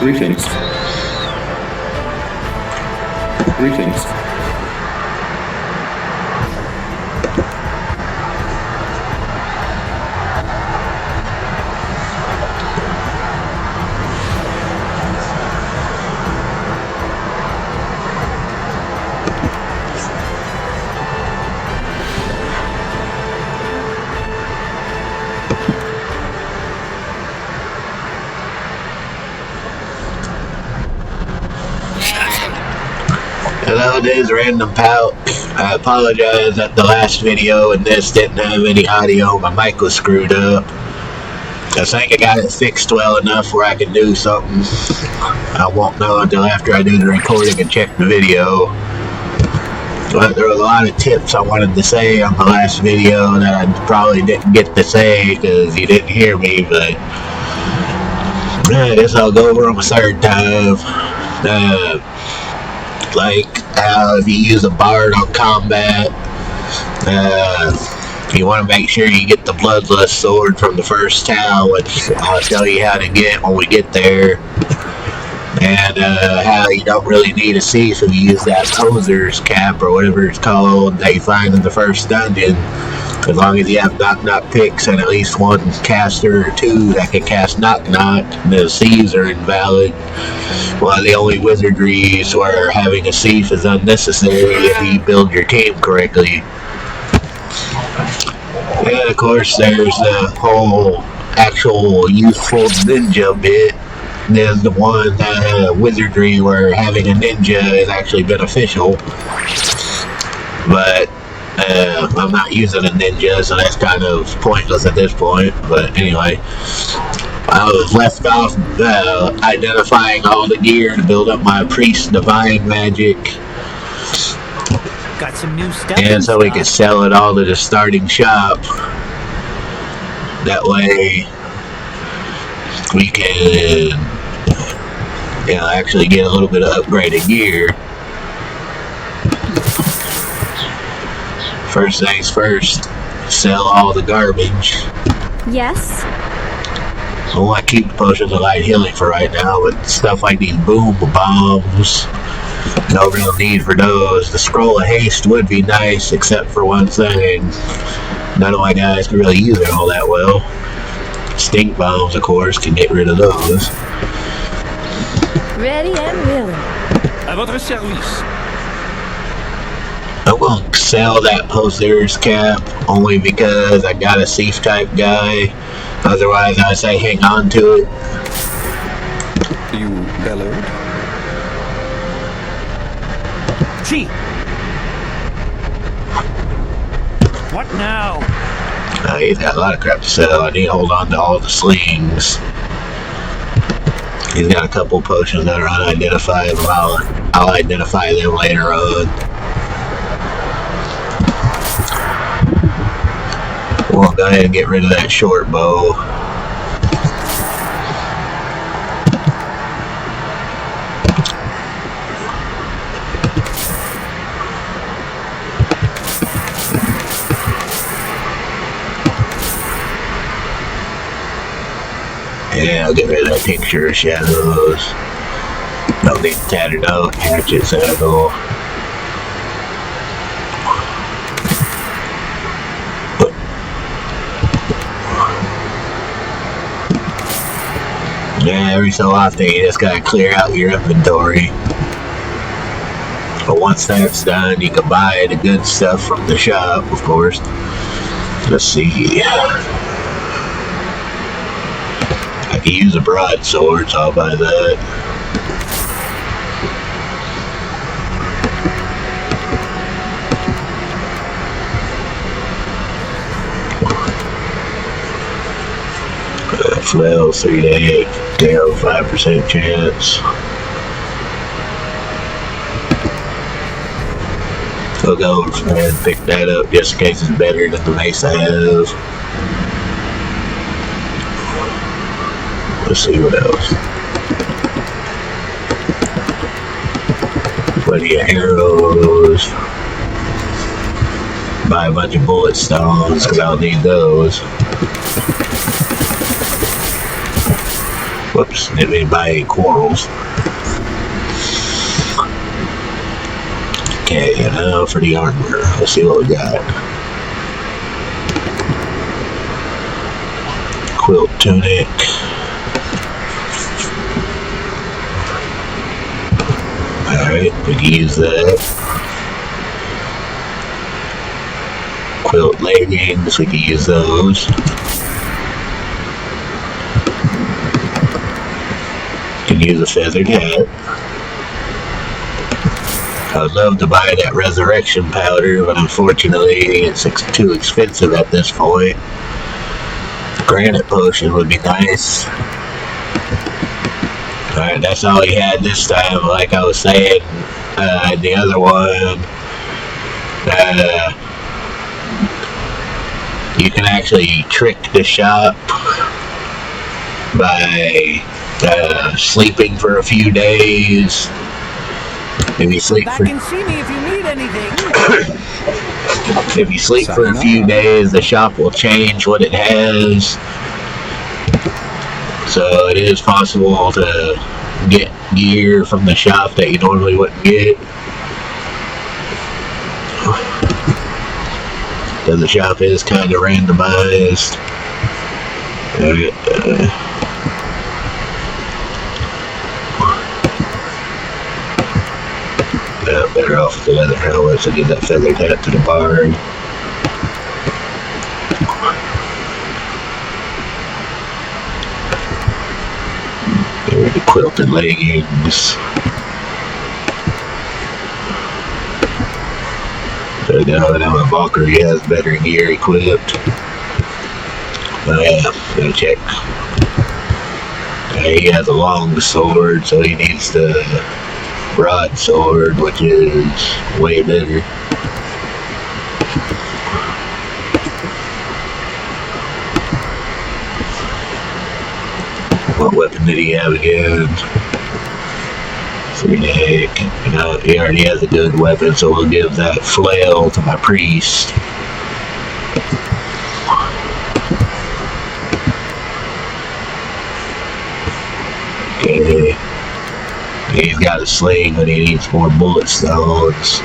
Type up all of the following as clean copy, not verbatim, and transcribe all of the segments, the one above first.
Greetings. Greetings. Hello, this is Random Pout. I apologize that the last video and this didn't have any audio. My mic was screwed up. I think I got it fixed well enough where I can do something. I won't know until after I do the recording and check the video. But there was a lot of tips I wanted to say on the last video that I probably didn't get to say because you didn't hear me, but I guess I'll go over them a third time. Like how if you use a bard on combat, you want to make sure you get the bloodlust sword from the first town, which I'll tell you how to get when we get there. And how you don't really need a thief if you use that poser's cap or whatever it's called that you find in the first dungeon. As long as you have knock-knock picks and at least one caster or two that can cast knock-knock, the thieves are invalid. One of the only wizardries where having a thief is unnecessary if you build your team correctly. And of course there's the whole actual useful ninja bit. There's the one wizardry where having a ninja is actually beneficial. But I'm not using a ninja, so that's kind of pointless at this point. But anyway, I was left off identifying all the gear to build up my priest divine magic. Got some new stuff. And so we could sell it all to the starting shop. That way we can, actually get a little bit of upgraded gear. First things first, sell all the garbage. Yes? I want to keep the potions of light healing for right now, but stuff like these boom bombs, no real need for those. The scroll of haste would be nice, except for one thing. None of my guys can really use it all that well. Stink bombs, of course, can get rid of those. Ready and willing. À votre service. I won't sell that poser's cap only because I got a thief type guy. Otherwise, I say hang on to it. You bellowed? Gee. What now? He's got a lot of crap to sell. I need to hold on to all the slings. He's got a couple potions that are unidentified. I'll identify them later on. We'll go ahead and get rid of that short bow. Yeah, I'll get rid of that tincture of shadows. Don't need tattered out hatchet saddle. Yeah, every so often you just gotta clear out your inventory. But once that's done, you can buy the good stuff from the shop, of course. Let's see. I can use a broadsword, so I'll buy that. Flail 3 to 8, 5% chance. I'll go and pick that up just in case it's better than the mace I have. Let's see what else. Plenty of arrows. Buy a bunch of bullet stones because I'll need those. Whoops, didn't mean buy any quarrels. Okay, now for the armor. Let's see what we got. Quilt tunic. Alright, we can use that. Quilt leggings, we can use those. Can use a feathered hat. I would love to buy that resurrection powder, but unfortunately it's too expensive at this point. Granite potion would be nice. Alright, that's all he had this time. Like I was saying, the other one, you can actually trick the shop by sleeping for a few days. If you sleep Back and see me if you need anything. If you sleep for a few days, the shop will change what it has. So it is possible to get gear from the shop that you normally wouldn't get. Because the shop is kind of randomized. Better off with the leather helmet to get that feathered hat to the barn. There are the quilted leggings. There we go, now my Valkyrie has better gear equipped. Oh yeah, gotta check. He has a long sword, so he needs the broadsword, which is way better. What weapon did he have again? Frenetic. You know, he already has a good weapon, so we'll give that flail to my priest. Okay. He's got a sling, but he needs more bullet stones.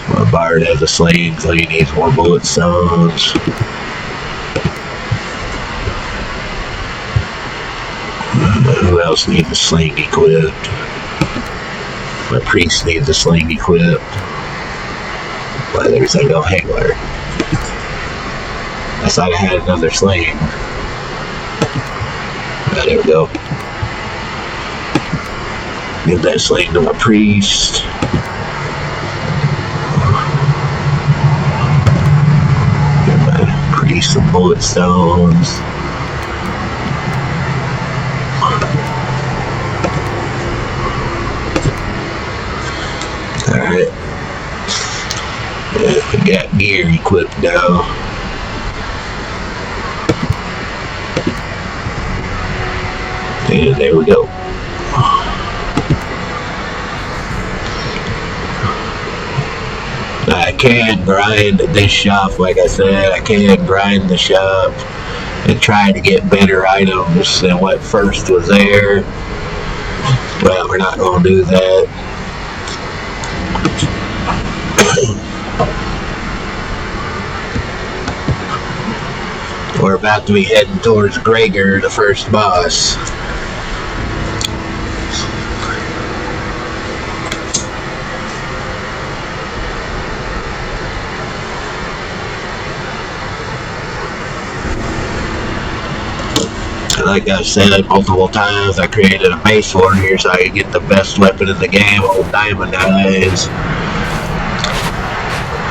My bard has a sling, so he needs more bullet stones. Who else needs a sling equipped? My priest needs a sling equipped. Well, there's like a hanger. I thought I had another sling. Oh, there we go. Give that sling to my priest. Give my priest some bullet stones. Alright. Yeah, we got gear equipped now. And there we go. I can grind this shop, like I said, I can grind the shop and try to get better items than what first was there. Well, we're not going to do that. We're about to be heading towards Gregor, the first boss. Like I've said multiple times, I created a mace warrior so I could get the best weapon in the game, old diamond eyes.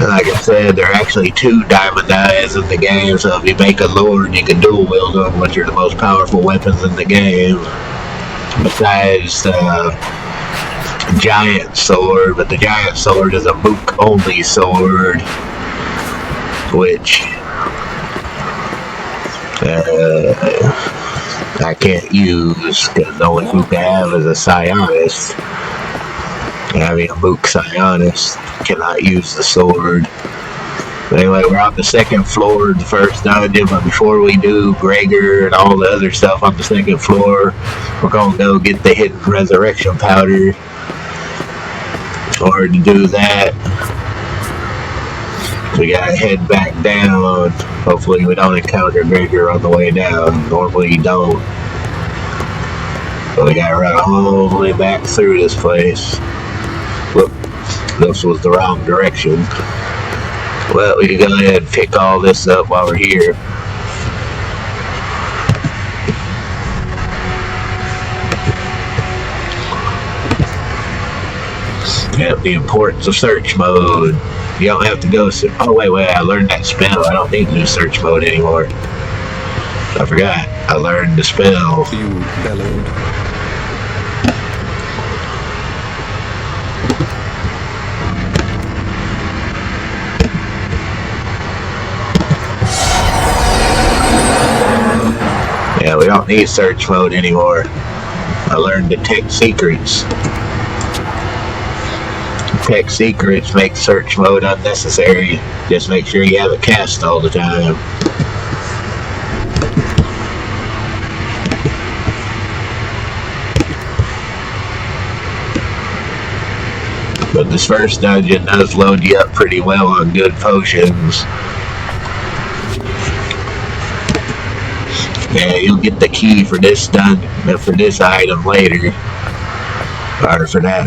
And like I said, there are actually 2 diamond eyes in the game, so if you make a lord, you can dual wield them, which are the most powerful weapons in the game. besides giant sword, but the giant sword is a mook only sword, which I can't use because the only mook I have is a psionist. Having a mook psionist, cannot use the sword. But anyway, we're on the second floor of the first dungeon, but before we do Gregor and all the other stuff on the second floor, we're gonna go get the hidden resurrection powder. In order to do that, we gotta head back down. Hopefully we don't encounter Gregor on the way down. Normally you don't. But we gotta run all the way back through this place. Whoop, this was the wrong direction. Well, we can go ahead and pick all this up while we're here. Yep, the importance of search mode. You don't have to go. Oh, wait, I learned that spell. I don't need to do search mode anymore. I forgot. I learned the spell. You bellowed. Yeah, we don't need search mode anymore. I learned the tech secrets. Tech secrets make search mode unnecessary. Just make sure you have it cast all the time. But this first dungeon does load you up pretty well on good potions. Yeah, you'll get the key for this for this item later. Or for that,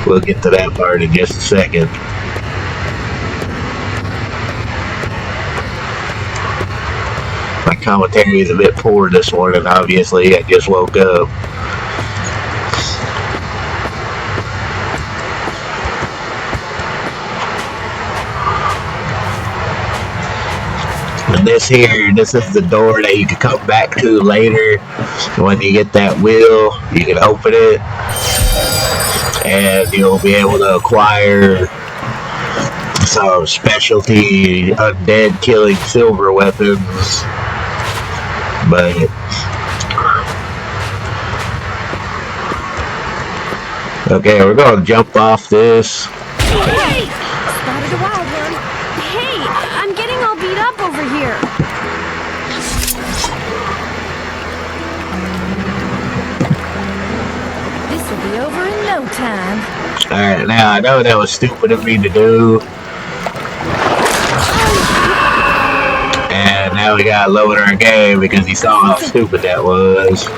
we'll get to that part in just a second. My commentary is a bit poor this morning, obviously. I just woke up. This is the door that you can come back to later. When you get that wheel, you can open it and you'll be able to acquire some specialty undead killing silver weapons. But okay, we're gonna jump off this. Hey! Spotted a wild one. Hey, I'm getting all beat up over here. This will be over in no time. Alright, now I know that was stupid of me to do. And now we gotta load our game because he saw how stupid that was.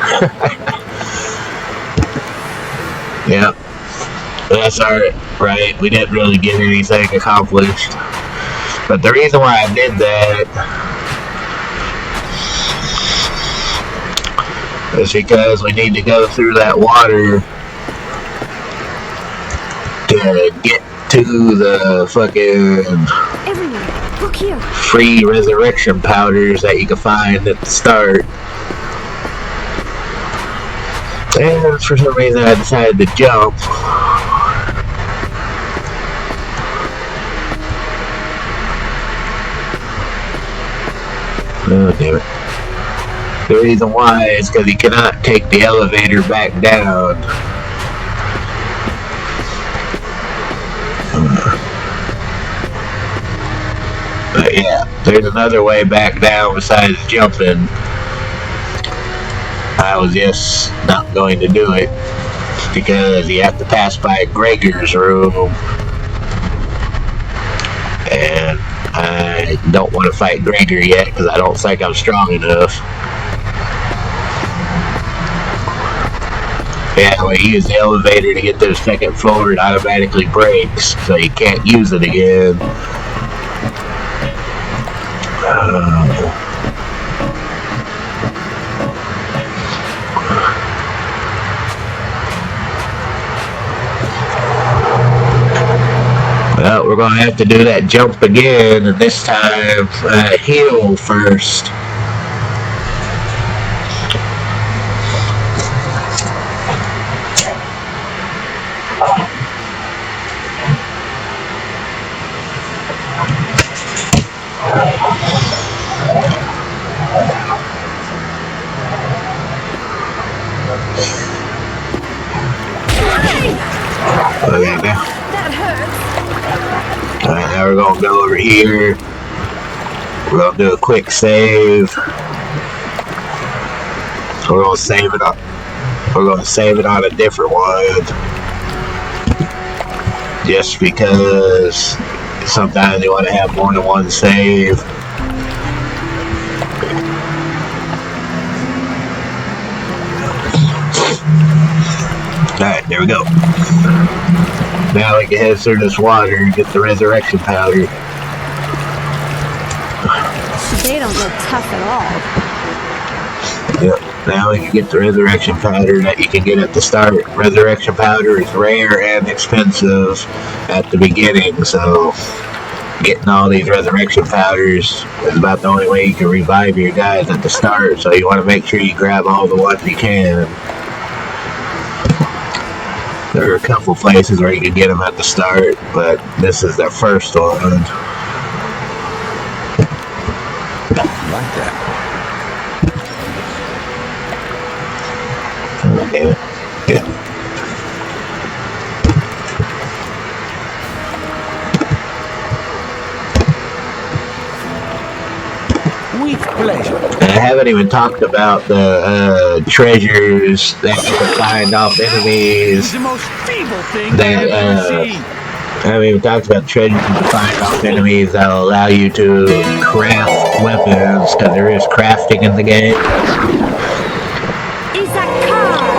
Yep. That's alright. We didn't really get anything accomplished. But the reason why I did that is because we need to go through that water to get to the fucking Everyone, look here. free resurrection powders that you can find at the start. And for some reason I decided to jump. Oh, damn it. The reason why is because he cannot take the elevator back down. But yeah, there's another way back down besides jumping. I was just not going to do it because you have to pass by Gregor's room. And I don't want to fight Gregor yet because I don't think I'm strong enough. Yeah, when you use the elevator to get to the second floor, it automatically breaks, so you can't use it again. Well, we're going to have to do that jump again, and this time heal first. gonna go over here. We're gonna do a quick save. We're gonna save it on. We're gonna save it on a different one, just because sometimes you want to have more than one save. Alright, there we go. Now we can head through this water and get the resurrection powder. They don't look tough at all. Yep. Now we can get the resurrection powder that you can get at the start. Resurrection powder is rare and expensive at the beginning, so getting all these resurrection powders is about the only way you can revive your guys at the start, so you want to make sure you grab all the ones you can. There are a couple places where you can get them at the start, but this is the first one. Like that. Yeah. With pleasure. I haven't even talked about the treasures that you can find off enemies. The most feeble thing That, I've ever seen. I haven't even talked about treasures you can find off enemies that'll allow you to craft weapons, because there is crafting in the game.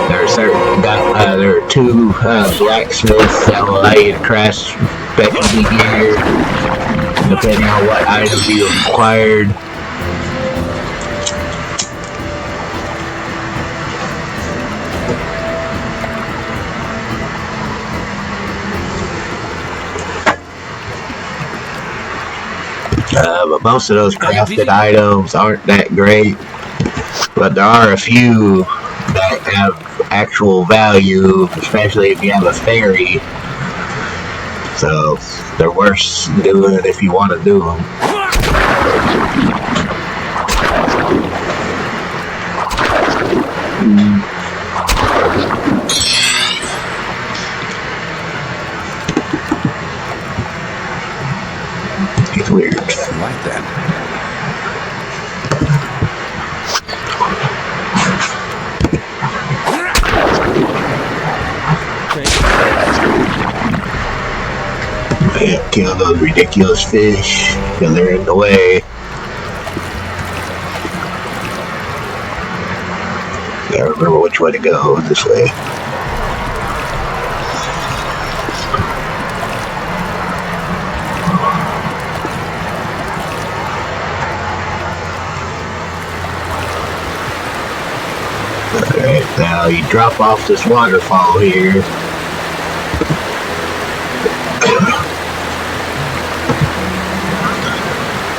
There are two blacksmiths that will allow you to craft specialty gear, depending on what items you acquired. But most of those crafted items aren't that great, but there are a few that have actual value, especially if you have a fairy, so they're worth doing if you want to do them. It's weird. Like that. Yeah, kill those ridiculous fish because they're in the way. Gotta remember which way to go. This way. Alright, now you drop off this waterfall here.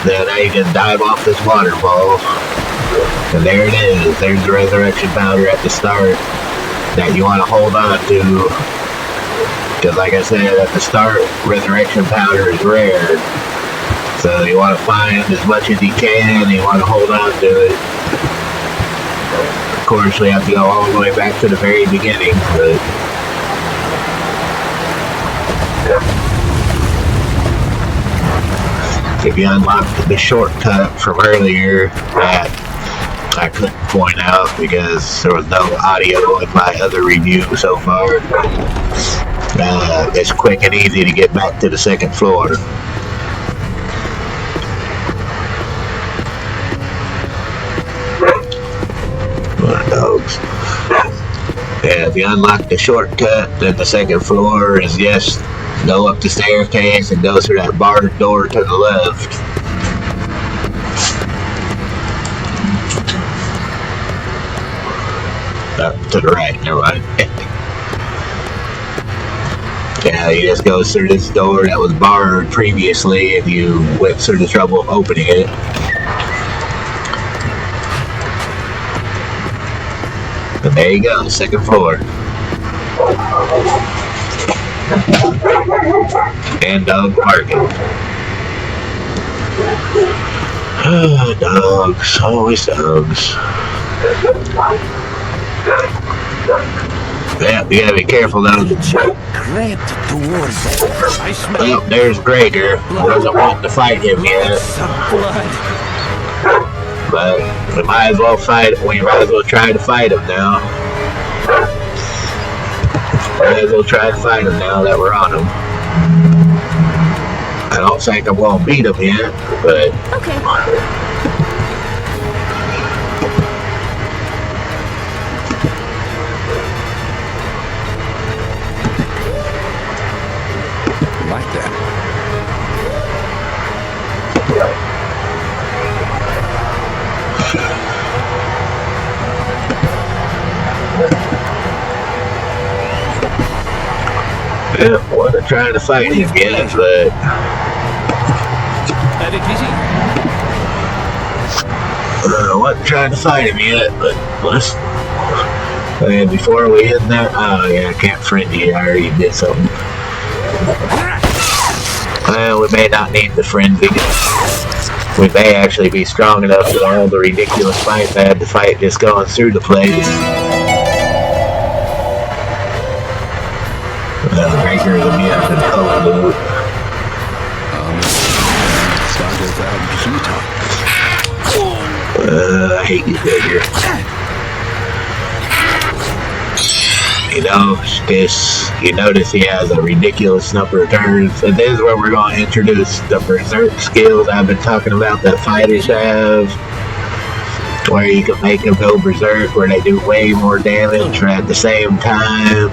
Then now you can dive off this waterfall. And there it is. There's the resurrection powder at the start that you want to hold on to. Because like I said, at the start, resurrection powder is rare. So you want to find as much as you can, and you want to hold on to it. Of course, we have to go all the way back to the very beginning, but if you unlock the shortcut from earlier that I couldn't point out because there was no audio in my other review so far, it's quick and easy to get back to the second floor. Dogs. Yeah, if you unlock the shortcut, then the second floor is just go up the staircase and go through that barred door to the left. To the right, never mind. Yeah, you just go through this door that was barred previously if you went through the trouble of opening it. But there you go, second floor. And dog parking. Dogs, always dogs. Yeah, you gotta be careful though. Crept towards us. I smell Oh, there's Gregor. Wasn't wanting to fight him yet, some blood. but we might as well fight. We might as well try to fight him now. Might as well try to fight him now that we're on him. I don't think I'm gonna beat him yet, but Okay. Like that. yeah, I wasn't trying to fight him yet, but Have it easy. I wasn't trying to fight him yet, but let's. And before we hit that, oh yeah, I can't friend you. I already did something. Well, we may not need the frenzy. We may actually be strong enough for all the ridiculous fights I had to fight just going through the place. Breaker is immune to the color loop. Start without heat. I hate you, Breaker. You know, you notice he has a ridiculous number of turns, and this is where we're going to introduce the berserk skills I've been talking about that fighters have, where you can make them go berserk, where they do way more damage, but at the same time,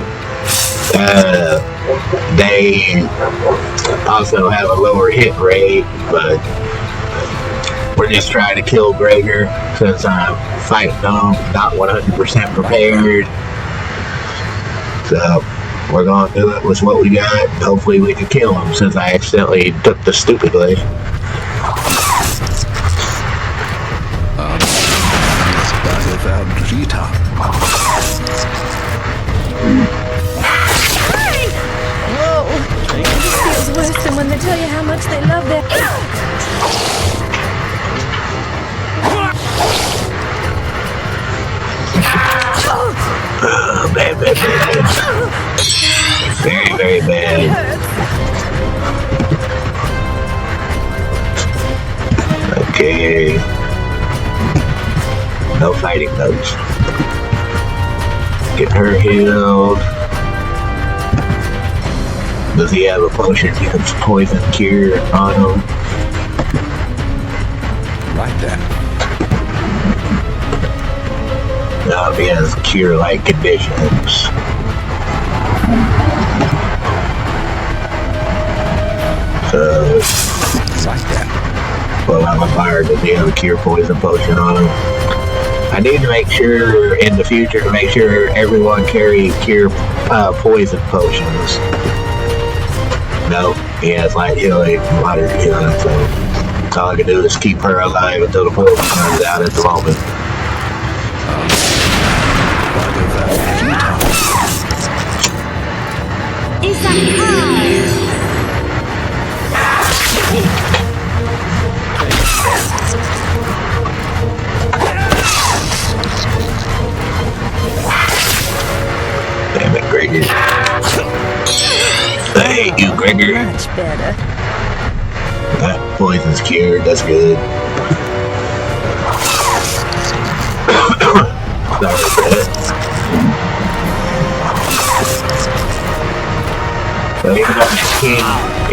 they also have a lower hit rate, but we're just trying to kill Gregor since I'm fighting him, not 100% prepared. So we're gonna do it with what we got. Hopefully we can kill him since I accidentally took the stupid way. Start without heat. Whoa! It feels worse than when they tell you how much they love their... Oh, bad. Very, very bad. Okay. No fighting those. Get her healed. Does he have a potion against poison cure on him? Like that. No, he has cure-like conditions. So, Like that. well, I'm a fire. Does he have a cure poison potion on him? I need to make sure in the future to make sure everyone carries cure poison potions. No, he has light healing, moderate healing, so all I can do is keep her alive until the poison runs out at the moment. Is that Damn it, Gregor. I hate you, Gregor. much better? That poison's cured, that's good. Sorry for that. So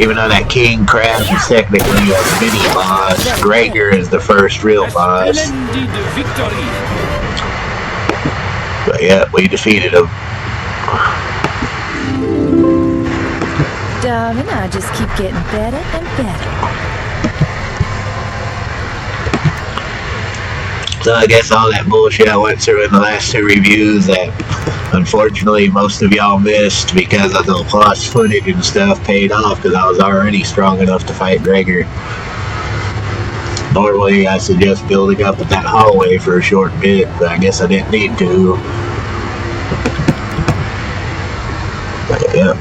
even though that king crab is technically a mini boss, Gregor is the first real boss. Splendid victory. But yeah, we defeated him. Darling, I just keep getting better and better. So I guess all that bullshit I went through in the last two reviews that unfortunately most of y'all missed because of the lost footage and stuff paid off because I was already strong enough to fight Gregor. Normally I suggest building up in that hallway for a short bit, but I guess I didn't need to. But yeah.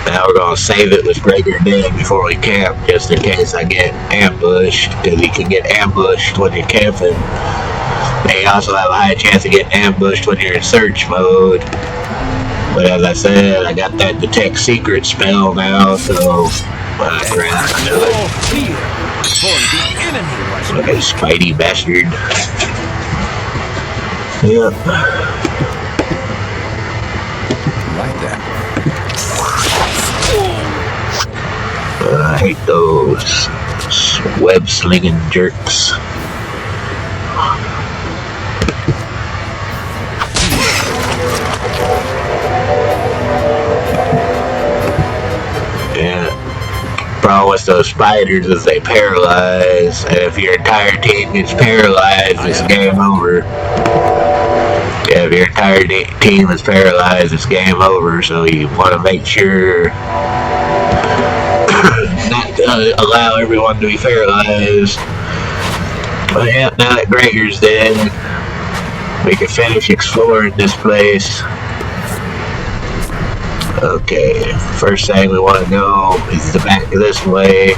Now we're going gonna save it with Gregor dead before we camp, just in case I get ambushed, because you can get ambushed when you're camping. And you also have a high chance of getting ambushed when you're in search mode. But as I said, I got that detect secret spell now, so crap, I know it. No fear, for the enemy was Look at this Spidey bastard. Yep. Right then. I hate those web-slinging jerks. Yeah. Problem with those spiders is they paralyze, and if your entire team gets paralyzed, it's game over. Yeah, if your entire team is paralyzed, it's game over, so you want to make sure not to allow everyone to be paralyzed. But yeah, now that Gregor's dead, we can finish exploring this place. Okay, first thing we want to go is the back of this way,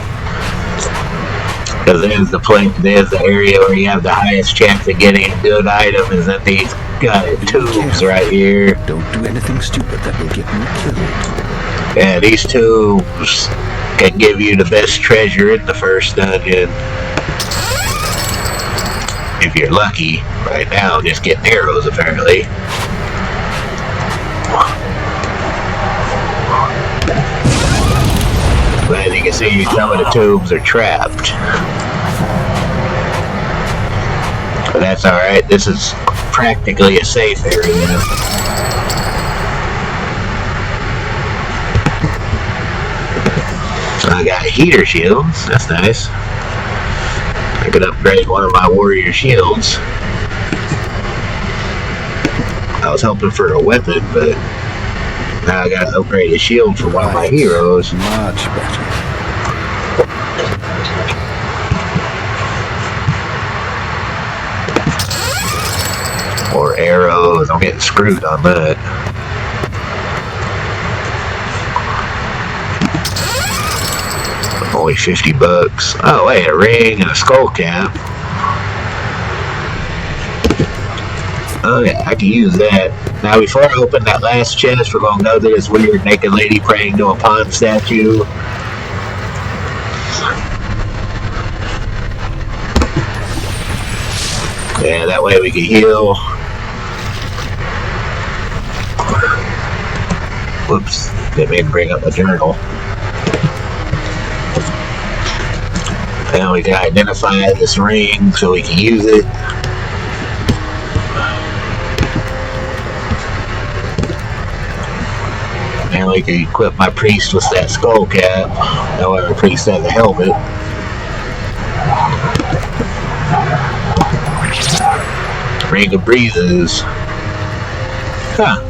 because there's the area where you have the highest chance of getting a good item is in these tubes right here. Don't do anything stupid that will get me killed. Yeah, these tubes can give you the best treasure in the first dungeon. If you're lucky. Right now, just getting arrows apparently. But as you can see, some of the tubes are trapped. But that's alright, this is practically a safe area. So I got heater shields, that's nice. I could upgrade one of my warrior shields. I was hoping for a weapon, but now I gotta upgrade a shield for one of my heroes. Much better. Or arrows, I'm getting screwed on that. Only 50 bucks. Oh wait, a ring and a skull cap. Oh yeah, I can use that. Now before I open that last chest, we're gonna go to this weird naked lady praying to a pond statue. Yeah, that way we can heal. Whoops, didn't mean to bring up a journal. And we can identify this ring so we can use it. And we can equip my priest with that skull cap. However, the priest has a helmet. Ring of breezes. Huh.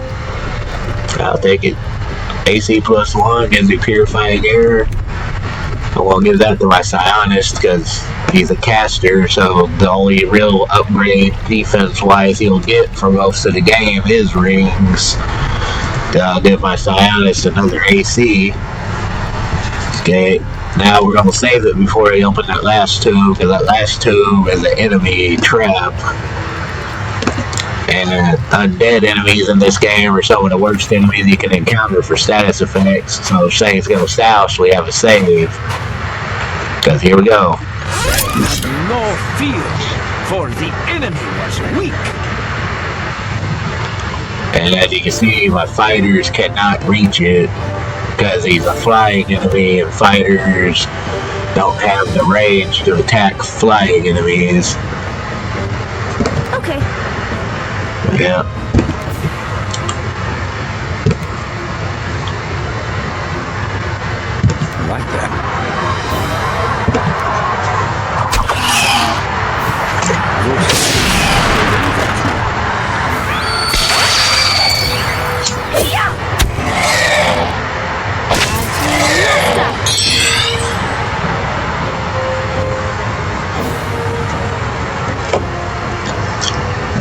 I'll take it. AC +1 gives you purifying air. I won't give that to my Psionist because he's a caster, so the only real upgrade defense-wise he'll get for most of the game is rings. I'll give my Psionist another AC. Okay, now we're going to save it before we open that last tube, because that last tube is an enemy trap. And undead enemies in this game are some of the worst enemies you can encounter for status effects. So if things go south, we have a save. Because here we go. no fear, for the enemy was weak. And as you can see, my fighters cannot reach it because he's a flying enemy, and fighters don't have the range to attack flying enemies. Okay. Yeah. Right then.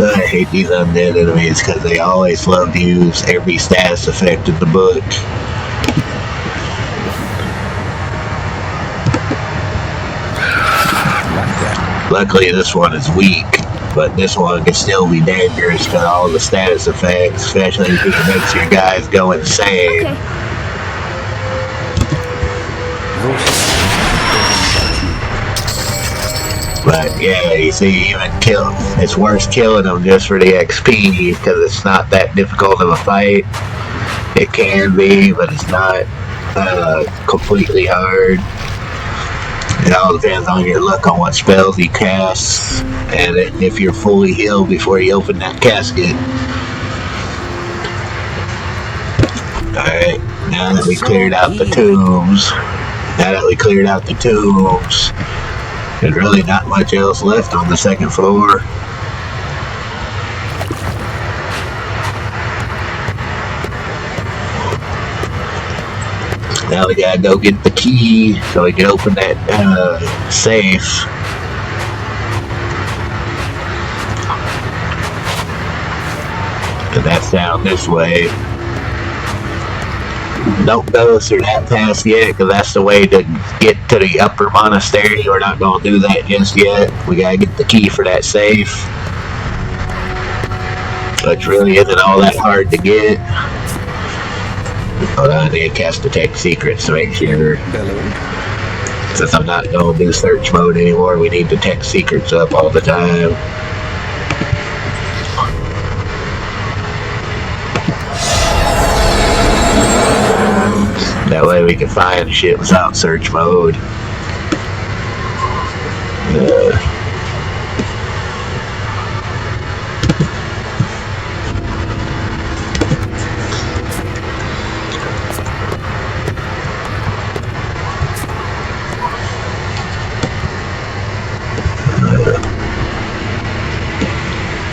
I hate these undead enemies because they always love to use every status effect in the book. Luckily, this one is weak, but this one can still be dangerous to all the status effects, especially if it makes your guys go insane. Okay. But yeah, you see, even it's worth killing them just for the XP because it's not that difficult of a fight. It can be, but it's not completely hard. It all depends on your luck on what spells you cast, and if you're fully healed before you open that casket. Alright, now that we cleared out the tombs, there's really not much else left on the second floor. Now we gotta go get the key so we can open that safe. And that's down this way. Don't go through that path yet, because that's the way to get to the upper monastery. We're not going to do that just yet. We gotta get the key for that safe, which really isn't all that hard to get. Hold on, I need to cast Detect Secrets to make sure. Since I'm not going to do search mode anymore, we need Detect Secrets up all the time. That way we can find shit without search mode.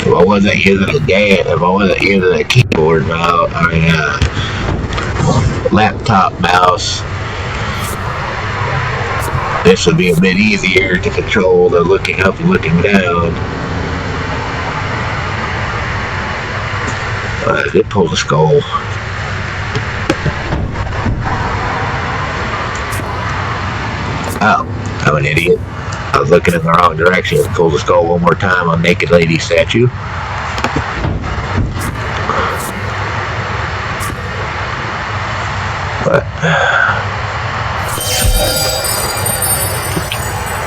If I wasn't using a keyboard mouse, laptop mouse, this would be a bit easier to control than looking up and looking down. But I did pull the skull. Oh, I'm an idiot. I was looking in the wrong direction. Pull the skull one more time on Naked Lady statue. But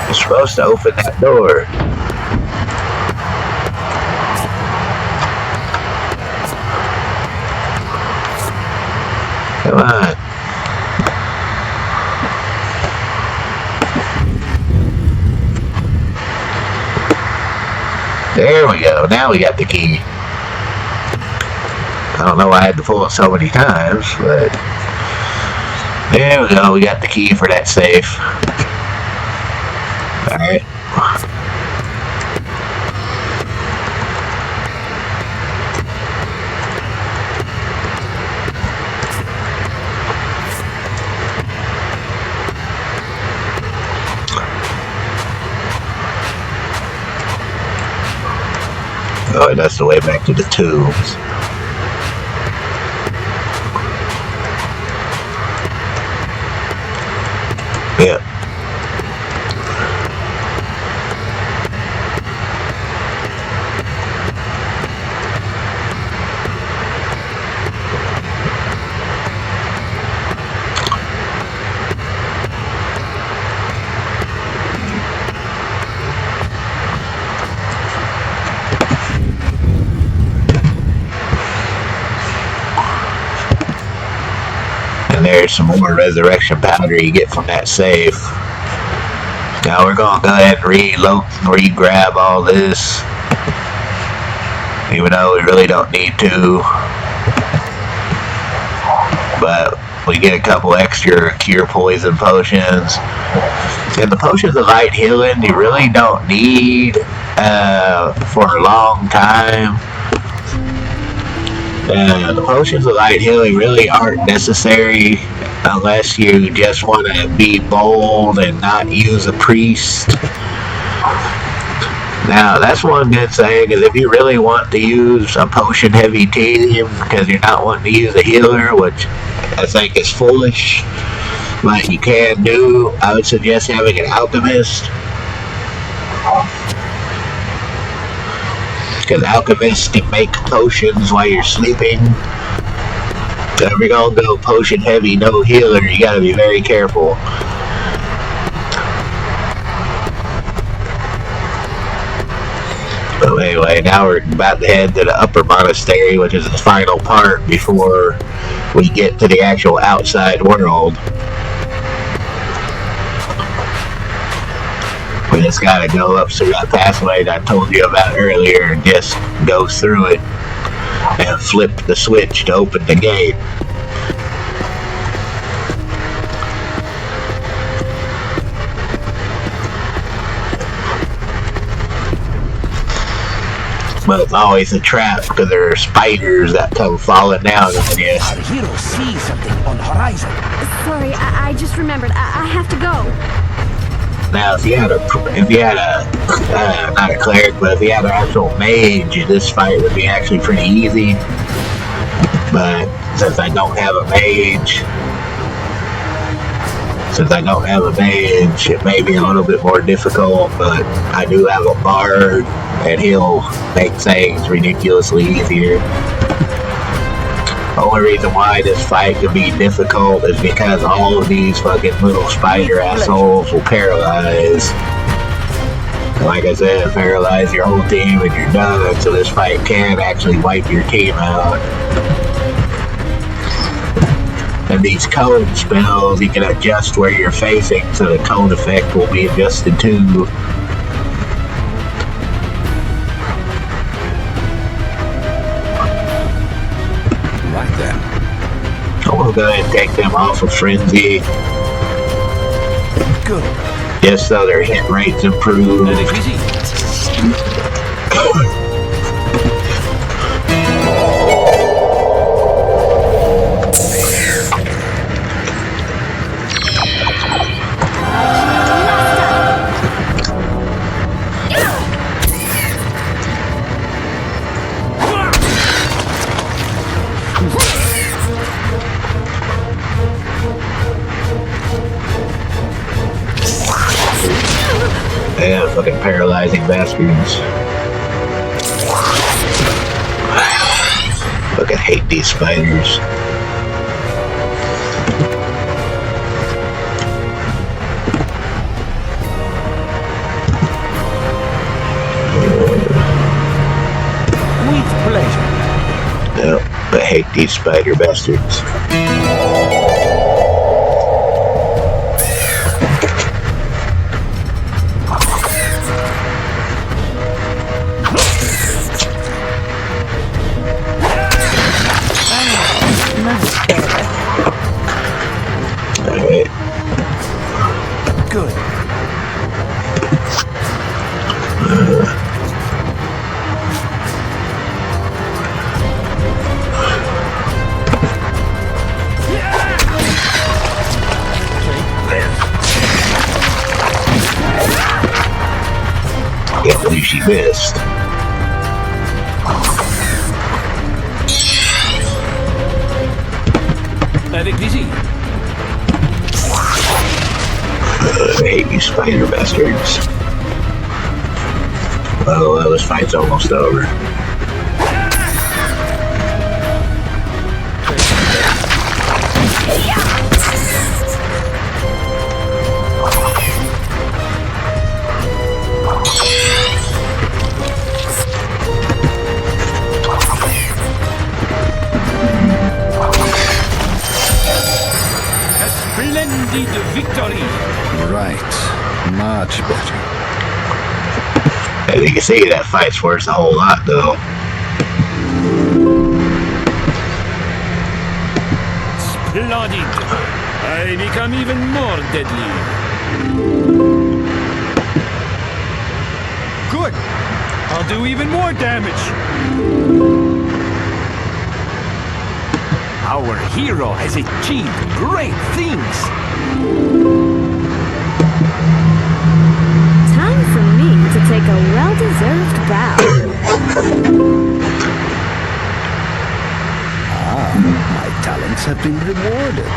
you're supposed to open that door. Come on. There we go. Now we got the key. I don't know why I had to pull it so many times, but there we go. We got the key for that safe. Alright. Oh, that's the way back to the tubes. Yeah. There's some more resurrection powder you get from that safe. Now we're gonna go ahead and re-grab all this, even though we really don't need to. But we get a couple extra cure poison potions. And the potions of light healing you really don't need for a long time. The potions of light healing really aren't necessary unless you just want to be bold and not use a priest. Now, that's one good thing, is if you really want to use a potion heavy team because you're not wanting to use a healer, which I think is foolish, but you can do, I would suggest having an alchemist. because alchemists can make potions while you're sleeping. So if you're gonna go potion heavy, no healer, you gotta be very careful. So anyway, now we're about to head to the upper monastery, which is the final part before we get to the actual outside world. We just gotta go up through that pathway that I told you about earlier and just go through it and flip the switch to open the gate. But it's always a trap because there are spiders that come falling down on you. Our hero sees something on the horizon. Sorry, I just remembered. I have to go. Now, if you had not a cleric, but if you had an actual mage, this fight would be actually pretty easy. But since I don't have a mage, it may be a little bit more difficult, but I do have a bard, and he'll make things ridiculously easier. The only reason why this fight could be difficult is because all of these fucking little spider assholes will paralyze. And like I said, paralyze your whole team and you're done, so this fight can actually wipe your team out. And these cone spells, you can adjust where you're facing, so the cone effect will be adjusted too. Right then. I'm gonna go ahead and take them off of Frenzy, Good. just so their hit rates improve. Let it easy. Yeah, fucking paralyzing bastards. Fucking hate these spiders. With pleasure. Yep, I hate these spider bastards. Alright. Good. Can't believe she missed. Avec plaisir. I hate you spider bastards. Oh, well, this fight's almost over. Splendid victory. Right. Much better. As you can see, that fight's worth a whole lot, though. Splendid. I become even more deadly. Good. I'll do even more damage. Our hero has achieved great things. Time for me to take a well-deserved bow. My talents have been rewarded.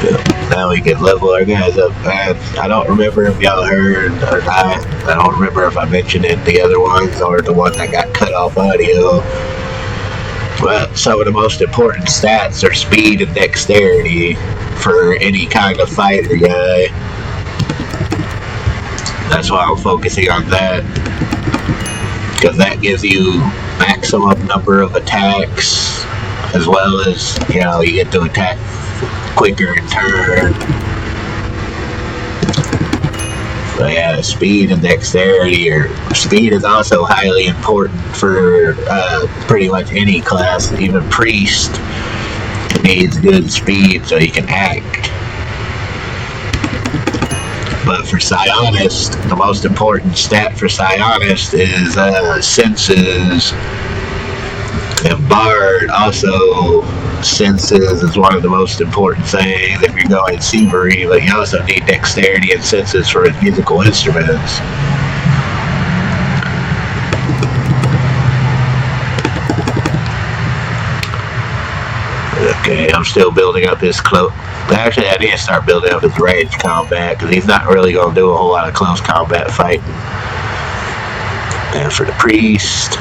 Yeah. Now we can level our guys up. And I don't remember if y'all heard or not. I don't remember if I mentioned it in the other ones or the one that got cut off audio. But some of the most important stats are speed and dexterity for any kind of fighter guy. That's why I'm focusing on that. Because that gives you maximum number of attacks, as well as, you know, you get to attack quicker in turn. So yeah, speed and dexterity, or speed is also highly important for pretty much any class. Even priest needs good speed so he can act. But for Psionist, the most important stat for Psionist is senses. And Bard also, senses is one of the most important things if you're going thievery, but you also need dexterity and senses for musical instruments. Okay, I'm still building up his close. Actually, I need to start building up his range combat, because he's not really going to do a whole lot of close combat fighting. And for the priest,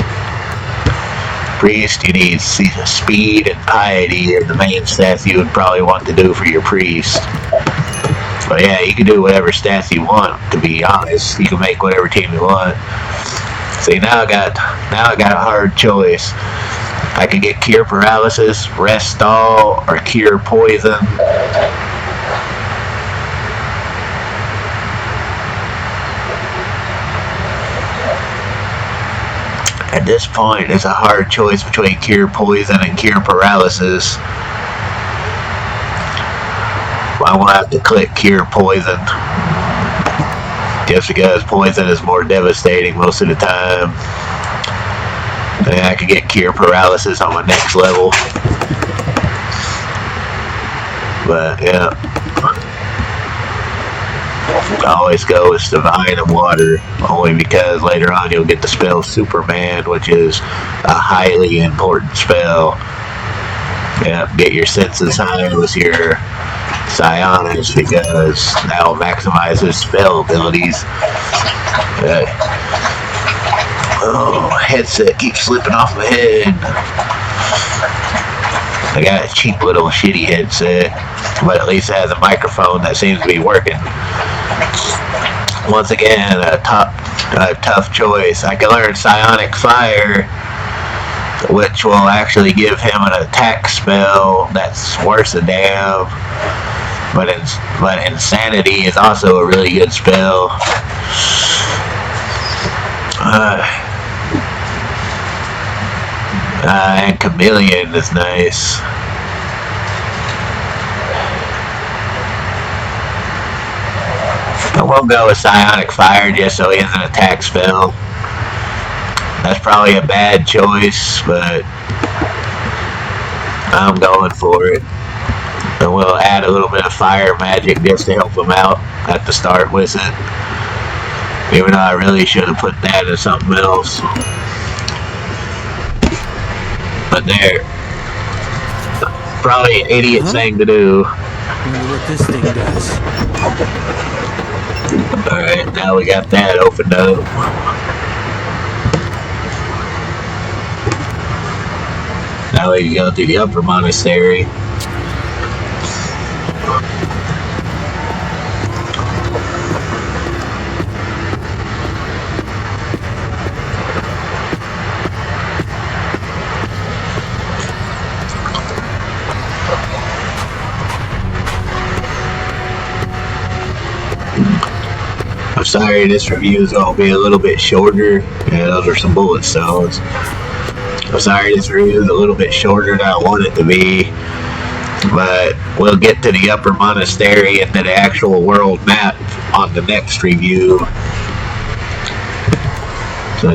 you need speed and piety are the main stats you would probably want to do for your priest. But yeah, you can do whatever stats you want, to be honest. You can make whatever team you want. See, now I got a hard choice. I could get Cure Paralysis, Rest Stall, or Cure Poison. At this point, it's a hard choice between Cure Poison and Cure Paralysis. I will have to click Cure Poison, just because Poison is more devastating most of the time. And I could get Cure Paralysis on my next level. But yeah, I always go with Divine and Water, only because later on you'll get the spell Superman, which is a highly important spell. Yeah, get your senses high with your Psionist, because that will maximize his spell abilities. Oh, headset keeps slipping off my head. I got a cheap little shitty headset, but at least it has a microphone that seems to be working. Once again, a tough choice. I can learn Psionic Fire, which will actually give him an attack spell that's worse than damn. But Insanity is also a really good spell. And Chameleon is nice. I won't go with Psionic Fire just so he has an attack spell. That's probably a bad choice, but I'm going for it. And we'll add a little bit of fire magic just to help him out at the start with it. Even though I really should have put that in something else. But there. Probably an idiot thing to do. I wonder what this thing does. Alright, now we got that opened up. Now we can go to the upper monastery. I'm sorry, this review is going to be a little bit shorter. Yeah, those are some bullet stones. I'm sorry, this review is a little bit shorter than I want it to be. But we'll get to the upper monastery and to the actual world map on the next review. So